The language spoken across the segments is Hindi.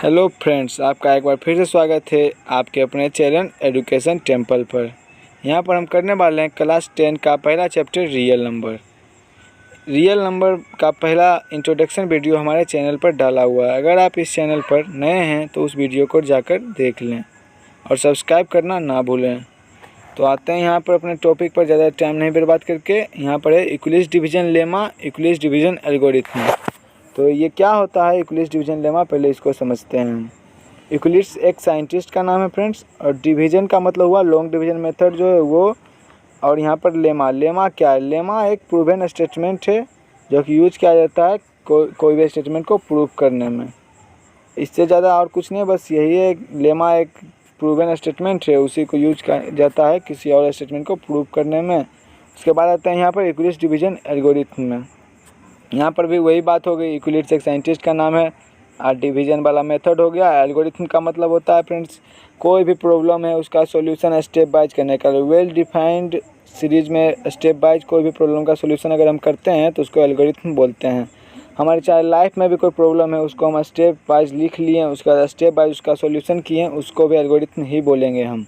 हेलो फ्रेंड्स, आपका एक बार फिर से स्वागत है आपके अपने चैनल एजुकेशन टेम्पल पर। यहाँ पर हम करने वाले हैं क्लास 10 का पहला chapter real number. Real number का पहला इंट्रोडक्शन वीडियो हमारे चैनल पर डाला हुआ है। अगर आप इस चैनल पर नए हैं तो उस वीडियो को जाकर देख लें और सब्सक्राइब करना ना भूलें। तो आते हैं यहाँ पर अपने टॉपिक पर, ज़्यादा टाइम नहीं बर्बाद करके। यहाँ पर है Euclid's division lemma, Euclid's division algorithm. तो ये क्या होता है यूक्लिड्स डिवीजन लेमा, पहले इसको समझते हैं। यूक्लिड्स एक साइंटिस्ट का नाम है फ्रेंड्स, और डिवीजन का मतलब हुआ लॉन्ग डिवीजन मेथड जो है वो। और यहाँ पर लेमा क्या है? लेमा एक प्रूवन स्टेटमेंट है जो कि यूज किया जाता है कोई भी स्टेटमेंट को प्रूव करने में। इससे ज़्यादा और कुछ नहीं, बस यही है। लेमा एक प्रूवन स्टेटमेंट है, उसी को यूज किया जाता है किसी और स्टेटमेंट को प्रूव करने में। उसके बाद आते हैं यहाँ पर यूक्लिड्स डिवीजन एल्गोरिथम में। यहाँ पर भी वही बात हो गई, यूक्लिड्स एक साइंटिस्ट का नाम है और डिवीजन वाला मेथड हो गया। एल्गोरिथम का मतलब होता है फ्रेंड्स कोई भी प्रॉब्लम है उसका सॉल्यूशन स्टेप बाइज करने का। वेल डिफाइंड सीरीज में स्टेप बाइज कोई भी प्रॉब्लम का सॉल्यूशन अगर हम करते हैं तो उसको एल्गोरिथम बोलते हैं। हमारे चाहे लाइफ में भी कोई प्रॉब्लम है उसको हम स्टेप बाइज लिख लिए, उसका स्टेप बाइज उसका सॉल्यूशन किए, उसको भी एल्गोरिथम ही बोलेंगे हम।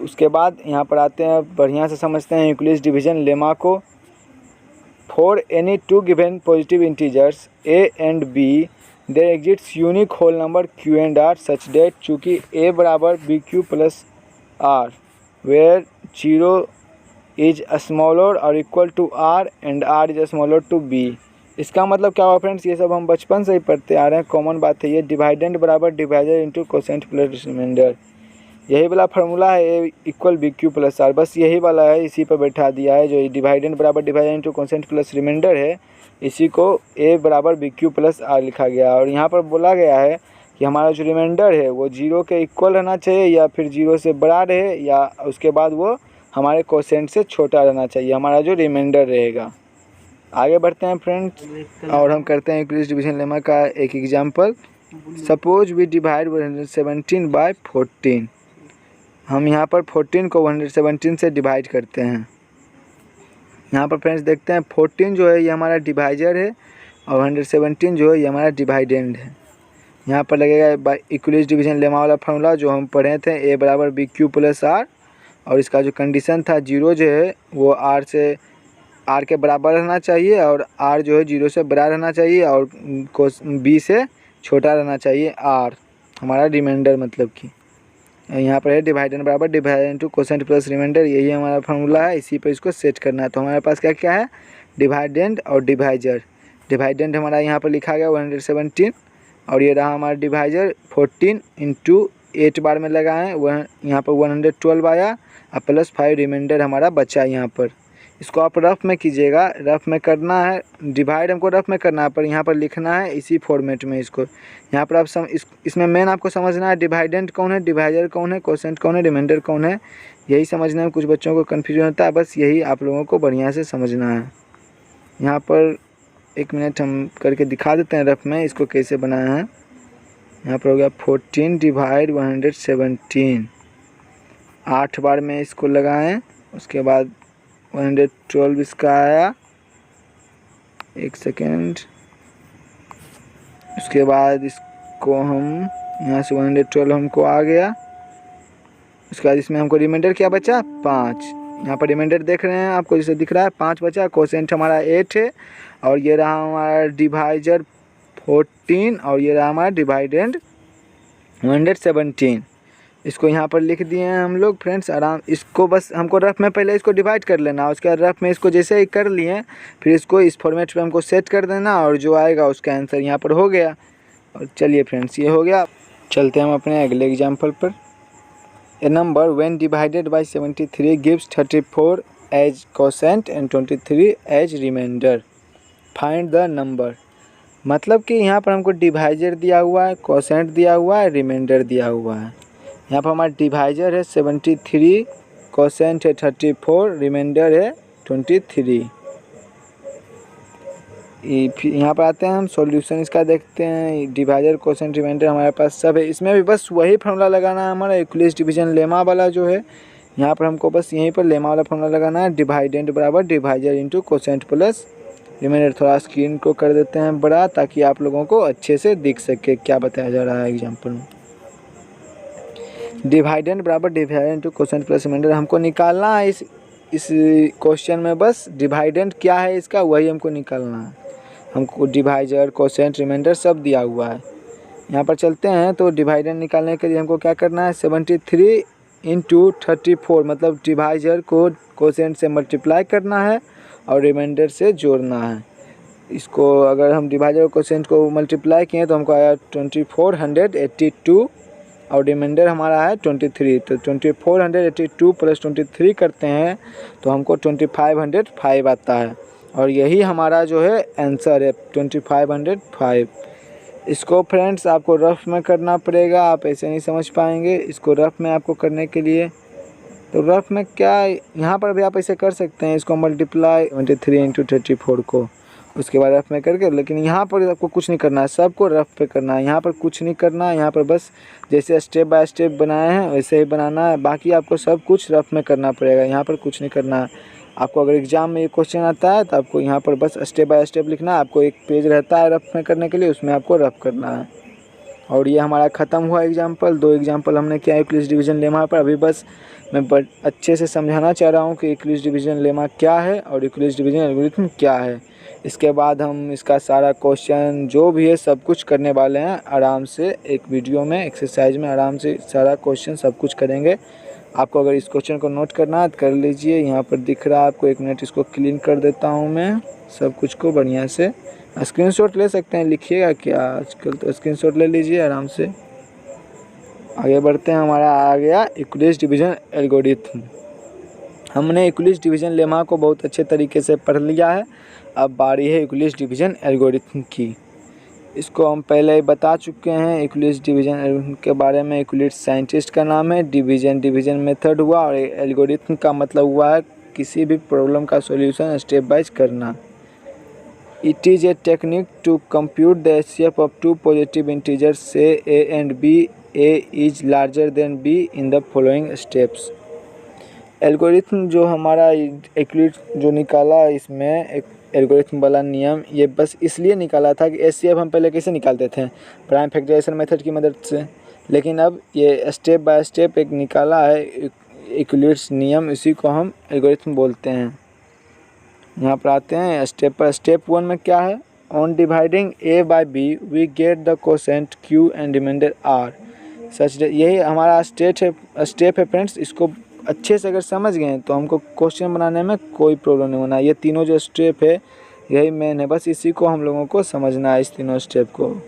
उसके बाद यहाँ पर आते हैं, बढ़िया से समझते हैं यूक्लिड्स डिवीजन लेमा को। For any two given positive integers a and b, there exists unique whole number q and r such that चूँकि a बराबर bq plus r, where 0 is smaller or equal to r and r is smaller to b। इसका मतलब क्या हुआ फ्रेंड्स? ये सब हम बचपन से ही पढ़ते आ रहे हैं, कॉमन बात है ये। डिवाइडेंड बराबर divisor into quotient plus remainder, यही वाला फार्मूला है। A equal b Q plus r, बस यही वाला है, इसी पर बैठा दिया है। जो डिवाइडेंड बराबर divider into quotient plus remainder है, इसी को ए बराबर बी क्यू प्लस आर लिखा गया। और यहाँ पर बोला गया है कि हमारा जो रिमाइंडर है वो 0 के इक्वल रहना चाहिए, या फिर 0 से बड़ा रहे, या उसके बाद वो हमारे कोसेंट से छोटा रहना चाहिए, हमारा जो रिमाइंडर रहेगा। आगे बढ़ते हैं फ्रेंड्स और हम करते हैं यूक्लिड्स डिवीजन लेमा का एक example. Suppose we divide 117 by 14। हम यहाँ पर 14 को 117 से डिवाइड करते हैं। यहाँ पर फ्रेंड्स देखते हैं 14 जो है ये हमारा डिवाइजर है और 117 जो है ये हमारा डिवाइडेंड है। यहाँ पर लगेगा यूक्लिड्स डिवीजन लेमा वाला फार्मूला जो हम पढ़े थे, ए बराबर बी क्यू प्लस आर। और इसका जो कंडीशन था 0 जो है वो आर के बराबर रहना चाहिए, और आर जो है 0 से बड़ा रहना चाहिए, और बी से छोटा रहना चाहिए आर, हमारा रिमाइंडर मतलब कि। यहाँ पर है डिवाइडेंड बराबर divider into quotient plus remainder, यही हमारा फार्मूला है, इसी पर इसको सेट करना है। तो हमारे पास क्या क्या है? डिवाइडेंड और डिवाइजर। डिवाइडेंड हमारा यहाँ पर लिखा गया 117, और ये रहा हमारा डिवाइजर 14 इंटू 8 बार में लगाएं, वह यहाँ पर 112 आया, और प्लस 5 रिमाइंडर हमारा बचा यहाँ पर। इसको आप रफ में कीजिएगा, रफ में करना है, डिवाइड हमको रफ में करना है, पर यहाँ पर लिखना है इसी फॉर्मेट में इसको। यहाँ पर आप इसमें मेन आपको समझना है डिवाइडेंट कौन है, डिवाइजर कौन है, कोसेंट कौन है, रिमाइंडर कौन है, यही समझने में कुछ बच्चों को कन्फ्यूजन होता है। बस यही आप लोगों को बढ़िया से समझना है। यहाँ पर 1 मिनट हम करके दिखा देते हैं रफ में इसको कैसे बनाया है। यहाँ पर हो गया 14 डिवाइड 117, 8 बार में इसको लगाएं, उसके बाद 112 इसका आया, 1 सेकेंड। उसके बाद इसको हम यहाँ से 112 हमको आ गया। उसके बाद इसमें हमको रिमाइंडर क्या बचा? 5। यहाँ पर रिमाइंडर देख रहे हैं आपको, जैसे दिख रहा है 5 बचा। कोसेंट हमारा 8 है, और ये रहा हमारा डिवाइजर 14, और ये रहा हमारा डिवाइडेंड 117। इसको यहाँ पर लिख दिए हैं हम लोग फ्रेंड्स आराम। इसको बस हमको रफ में पहले इसको डिवाइड कर लेना, उसके बाद रफ में इसको जैसे ही कर लिए फिर इसको इस फॉर्मेट पे हमको सेट कर देना, और जो आएगा उसका आंसर यहाँ पर हो गया। और चलिए फ्रेंड्स ये हो गया। चलते हैं हम अपने अगले एग्जाम्पल पर। A number when divided by 73 gives 34 as quotient and 23 as remainder, find the number. मतलब कि यहाँ पर हमको डिवाइजर दिया हुआ है, कोसेंट दिया हुआ है, रिमाइंडर दिया हुआ है। यहाँ पर हमारा डिवाइजर है 73, कोसेंट है 34, रिमाइंडर है 23। यहाँ पर आते हैं हम सॉल्यूशन इसका देखते हैं। डिवाइजर, कोसेंट, रिमाइंडर हमारे पास सब है। इसमें भी बस वही फार्मूला लगाना है हमारा यूक्लिड्स डिवीजन लेमा वाला जो है। यहाँ पर हमको बस यहीं पर लेमा वाला फार्मूला लगाना है, डिवाइडेंड बराबर divisor into quotient plus remainder थोड़ा स्क्रीन को कर देते हैं बड़ा, ताकि आप लोगों को अच्छे से दिख सके क्या बताया जा रहा है एग्जाम्पल में। डिवाइडेंड बराबर dividend into question plus remainder हमको निकालना है इस क्वेश्चन में। बस डिवाइडेंड क्या है इसका वही हमको निकालना है। हमको डिवाइजर क्वोशेंट रिमाइंडर सब दिया हुआ है। यहाँ पर चलते हैं तो डिवाइडेंड निकालने के लिए हमको क्या करना है, 73 इंटू 34 मतलब डिवाइजर को क्वोशेंट से मल्टीप्लाई करना है और रिमाइंडर से जोड़ना है। इसको अगर हम डिवाइजर और क्वोशेंट को मल्टीप्लाई किए तो हमको आया 2482 और रिमाइंडर हमारा है 23। तो 2482 प्लस 23 करते हैं तो हमको 2505 आता है और यही हमारा जो है आंसर है 2505। इसको फ्रेंड्स आपको रफ में करना पड़ेगा, आप ऐसे नहीं समझ पाएंगे। इसको रफ में आपको करने के लिए तो रफ में क्या, यहाँ पर भी आप ऐसे कर सकते हैं, इसको मल्टीप्लाई 23 इंटू 34 को उसके बाद रफ में करके। लेकिन यहाँ पर आपको कुछ नहीं करना है, सबको रफ पे करना है। यहाँ पर कुछ नहीं करना है, यहाँ पर बस जैसे स्टेप बाय स्टेप बनाए हैं वैसे ही बनाना है। बाकी आपको सब कुछ रफ में करना पड़ेगा, यहाँ पर कुछ नहीं करना है। आपको अगर एग्ज़ाम में ये क्वेश्चन आता है तो आपको यहाँ पर बस स्टेप बाय स्टेप लिखना है। आपको एक पेज रहता है रफ में करने के लिए, उसमें आपको रफ करना है। और ये हमारा ख़त्म हुआ एग्जाम्पल। 2 एग्जाम्पल हमने किया यूक्लिड्स डिवीज़न लेमा पर। अभी बस मैं अच्छे से समझाना चाह रहा हूँ कि यूक्लिड्स डिवीज़न लेमा क्या है और यूक्लिड्स डिवीज़न एल्गोरिथम क्या है। इसके बाद हम इसका सारा क्वेश्चन जो भी है सब कुछ करने वाले हैं आराम से, एक वीडियो में एक्सरसाइज में आराम से सारा क्वेश्चन सब कुछ करेंगे। आपको अगर इस क्वेश्चन को नोट करना है तो कर लीजिए, यहाँ पर दिख रहा है आपको। 1 मिनट इसको क्लीन कर देता हूँ मैं सब कुछ को बढ़िया से। स्क्रीनशॉट ले सकते हैं, लिखिएगा क्या आजकल तो स्क्रीनशॉट ले लीजिए आराम से। आगे बढ़ते हैं, हमारा आ गया यूक्लिड्स डिवीज़न एल्गोरिथम। हमने यूक्लिड्स डिवीज़न लेमा को बहुत अच्छे तरीके से पढ़ लिया है। अब बारी है यूक्लिड्स डिवीज़न एल्गोरिथम की। इसको हम पहले ही बता चुके हैं यूक्लिड्स डिवीज़न एल्गोरिथम के बारे में। यूक्लिड्स साइंटिस्ट का नाम है, डिवीज़न मेथड हुआ और एल्गोरिथम का मतलब हुआ है किसी भी प्रॉब्लम का सॉल्यूशन स्टेप वाइज करना। It is a technique to compute the HCF of 2 positive integers say a and b. a is larger than b in the following steps। Algorithm जो हमारा यूक्लिड्स जो निकाला इसमें एक एल्गोरिथम वाला नियम, ये बस इसलिए निकाला था कि HCF हम पहले कैसे निकालते थे, प्राइम फैक्टराइजेशन मेथड की मदद से। लेकिन अब ये स्टेप बाय स्टेप एक निकाला है यूक्लिड्स नियम, इसी को हम एल्गोरिथम बोलते हैं। यहाँ पर आते हैं स्टेप पर। स्टेप 1 में क्या है, on dividing a by b we get the quotient q and remainder r such. यही हमारा स्टेप है फ्रेंड्स। इसको अच्छे से अगर समझ गए तो हमको क्वेश्चन बनाने में कोई प्रॉब्लम नहीं होना। ये तीनों जो स्टेप है यही मेन है, बस इसी को हम लोगों को समझना है, इस तीनों स्टेप को।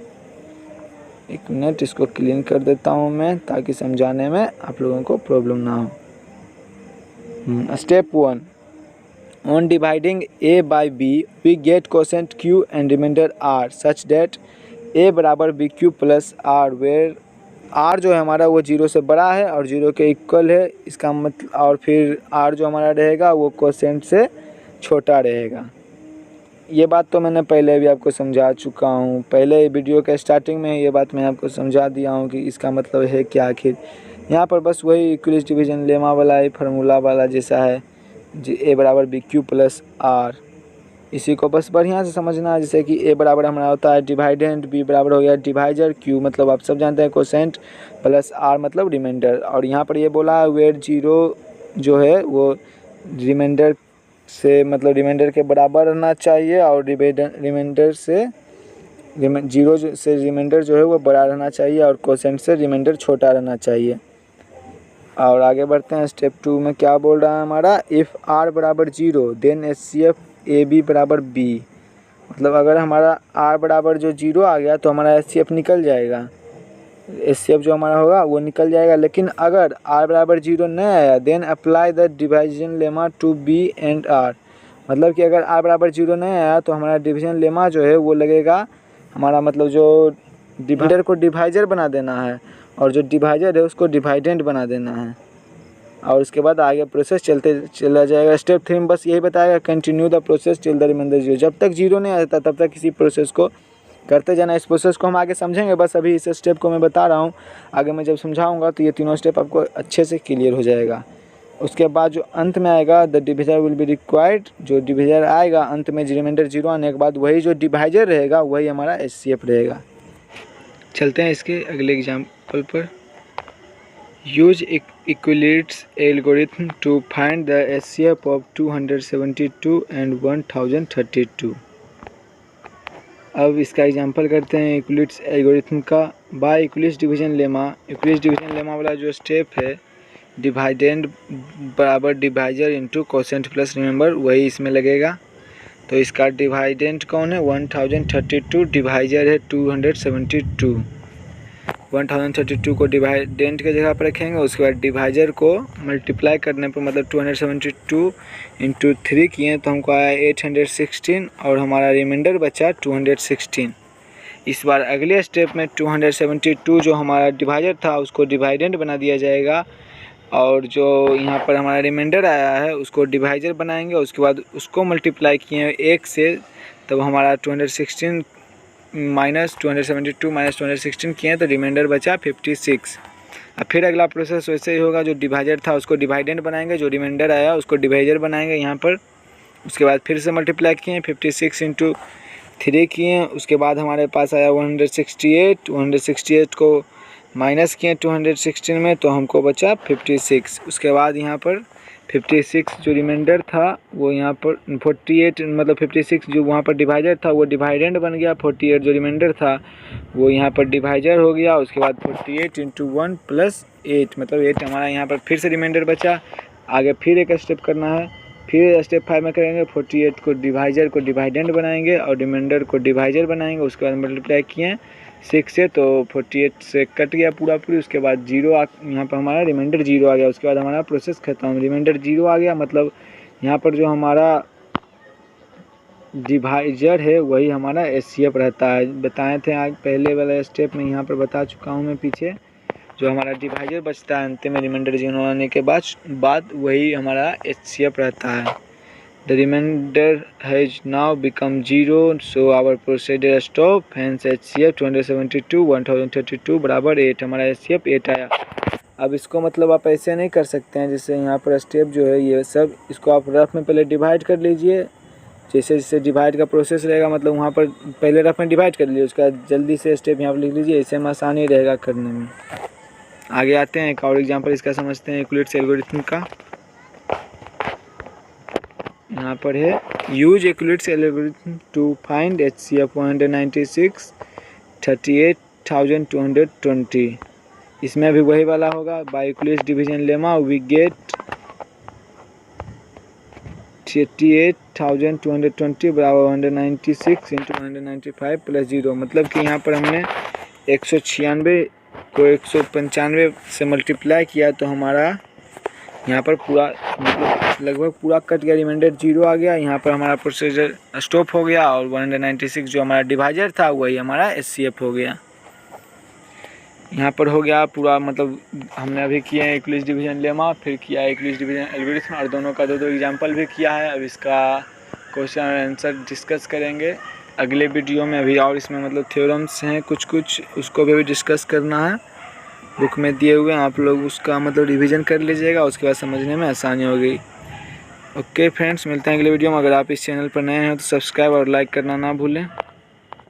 1 मिनट इसको क्लीन कर देता हूँ मैं ताकि समझाने में आप लोगों को प्रॉब्लम ना हो। Step 1, on dividing a by b we get quotient q and remainder r such that a बराबर B Q plus R, where r जो है हमारा वो 0 से बड़ा है और 0 के इक्वल है, इसका मतलब। और फिर r जो हमारा रहेगा वो क्वोशेंट से छोटा रहेगा। ये बात तो मैंने पहले भी आपको समझा चुका हूँ, पहले वीडियो के स्टार्टिंग में ये बात मैं आपको समझा दिया हूँ कि इसका मतलब है क्या आखिर। यहाँ पर बस वही यूक्लिड्स डिवीज़न लेमा वाला ही फार्मूला वाला जैसा है, a बराबर बी क्यू प्लस आर। इसी को बस बढ़िया से समझना है। जैसे कि a बराबर हमारा होता है डिवाइडेंड, b बराबर हो गया डिवाइजर, q मतलब आप सब जानते हैं क्वोशेंट, प्लस r मतलब रिमाइंडर। और यहाँ पर ये बोला है वेयर 0 जो है वो रिमाइंडर से मतलब रिमाइंडर के बराबर रहना चाहिए और रिमाइंडर से 0 से रिमाइंडर जो है वो बड़ा रहना चाहिए और क्वोशेंट से रिमाइंडर छोटा रहना चाहिए। और आगे बढ़ते हैं। स्टेप 2 में क्या बोल रहा है हमारा, इफ़ r बराबर 0 देन HCF AB बराबर b। मतलब अगर हमारा r बराबर जो 0 आ गया तो हमारा HCF निकल जाएगा, HCF जो हमारा होगा वो निकल जाएगा। लेकिन अगर r बराबर 0 नहीं आया then apply the division lemma to b and r। मतलब कि अगर r बराबर 0 नहीं आया तो हमारा डिवीजन लेमा जो है वो लगेगा, हमारा मतलब जो डिवाइडर को डिवाइजर बना देना है और जो डिवाइजर है उसको डिवाइडेंड बना देना है। और उसके बाद आगे प्रोसेस चला जाएगा। स्टेप 3 में बस यही बताएगा, continue the process till the remainder 0। जब तक 0 नहीं आता तब तक किसी प्रोसेस को करते जाना। इस प्रोसेस को हम आगे समझेंगे, बस अभी इस स्टेप को मैं बता रहा हूँ। आगे मैं जब समझाऊंगा तो ये तीनों स्टेप आपको अच्छे से क्लियर हो जाएगा। उसके बाद जो अंत में आएगा the divisor will be required, जो डिविजर आएगा अंत में रिमाइंडर 0 आने के बाद वही जो डिवाइजर रहेगा वही हमारा HCF रहेगा। चलते हैं इसके अगले एग्जाम्पल पर। Use equilibrium algorithm to find the HCF of 272 and 1032। अब इसका एग्जांपल करते हैं इक्विलिब्रियम एल्गोरिथम का। By equilibrium division lemma, equilibrium division lemma वाला जो स्टेप है डिवाइडेंड बराबर divisor into quotient plus remember, वही इसमें लगेगा। तो इसका डिवाइडेंट कौन है 1032, डिवाइजर है 272। 1032 को डिवाइडेंट की जगह पर रखेंगे, उसके बाद डिवाइजर को मल्टीप्लाई करने पर मतलब 272 इंटू 3 किए तो हमको आया 816 और हमारा रिमाइंडर बचा 216। इस बार अगले स्टेप में 272 जो हमारा डिवाइजर था उसको डिवाइडेंट बना दिया जाएगा और जो यहाँ पर हमारा रिमाइंडर आया है उसको डिवाइजर बनाएंगे। उसके बाद उसको मल्टीप्लाई किए 1 से, तब हमारा 216 माइनस 272 माइनस 216 किए तो रिमाइंडर बचा 56। अब फिर अगला प्रोसेस वैसे ही होगा, जो डिवाइजर था उसको डिवाइडेंट बनाएंगे, जो रिमाइंडर आया उसको डिवाइजर बनाएंगे यहाँ पर। उसके बाद फिर से मल्टीप्लाई किए 56 इंटू 3 किए, उसके बाद हमारे पास आया 168 को माइनस किए 216 में तो हमको बचा 56। उसके बाद यहाँ पर 56 जो रिमाइंडर था वो यहाँ पर 48 मतलब 56 जो वहाँ पर डिवाइजर था वो डिवाइडेंट बन गया, 48 जो रिमाइंडर था वो यहाँ पर डिवाइजर हो गया। उसके बाद 48 इंटू 1 प्लस 8 मतलब 8 हमारा यहाँ पर फिर से रिमाइंडर बचा। आगे फिर एक स्टेप करना है, फिर स्टेप 5 में करेंगे 48 को डिवाइजर को डिवाइडेंट बनाएंगे और रिमाइंडर को डिवाइजर बनाएंगे। उसके बाद मल्टीप्लाई किए 6 से तो 48 से कट गया पूरा। उसके बाद 0 यहाँ पर हमारा रिमाइंडर 0 आ गया। उसके बाद हमारा प्रोसेस खत्म, रिमाइंडर 0 आ गया मतलब यहाँ पर जो हमारा डिवाइजर है वही हमारा HCF रहता है। बताए थे आज पहले वाला स्टेप में, यहाँ पर बता चुका हूँ मैं पीछे। जो हमारा डिवाइजर बचता है अंत में रिमाइंडर 0 आने के बाद वही हमारा HCF रहता है। The remainder has now become 0, so our procedure stop. Hence HCF 272 1032 बराबर 8, हमारा HCF 8 आया। अब इसको मतलब आप ऐसे नहीं कर सकते हैं, जैसे यहाँ पर स्टेप जो है ये सब इसको आप रफ में पहले डिवाइड कर लीजिए। जैसे जैसे डिवाइड का प्रोसेस रहेगा मतलब वहाँ पर पहले रफ में डिवाइड कर लीजिए, उसका जल्दी से स्टेप यहाँ पर लिख लीजिए, इससे में आसानी रहेगा करने में। आगे आते हैं एक और एग्जाम्पल इसका समझते हैं इक्विलिब्रियम एल्गोरिथम का। यहाँ पर है use equilibrium algorithm to find HCF 196 38,220। इसमें भी वही वाला होगा। By equilibrium division lemma we get 38,220 बराबर 196 इंटू 195 प्लस 0। मतलब कि यहाँ पर हमने 196 को 195 से मल्टीप्लाई किया तो हमारा यहाँ पर पूरा मतलब लगभग पूरा कट गया, रिमाइंडर 0 आ गया। यहाँ पर हमारा प्रोसीजर स्टॉप हो गया और 196 जो हमारा डिवाइजर था वही हमारा HCF हो गया। यहाँ पर हो गया पूरा, मतलब हमने अभी किए हैं इक्विलिब्रियम डिवीजन लेमा, फिर किया है इक्विलिब्रियम डिवीजन एल्गोरिथम और दोनों का दो एग्जाम्पल भी किया है। अब इसका क्वेश्चन और आंसर डिस्कस करेंगे अगले वीडियो में। अभी और इसमें मतलब थ्योरम्स हैं कुछ उसको भी डिस्कस करना है, बुक में दिए हुए हैं, आप लोग उसका मतलब रिवीजन कर लीजिएगा, उसके बाद समझने में आसानी होगी। ओके फ्रेंड्स, मिलते हैं अगले वीडियो में। अगर आप इस चैनल पर नए हैं तो सब्सक्राइब और लाइक करना ना भूलें।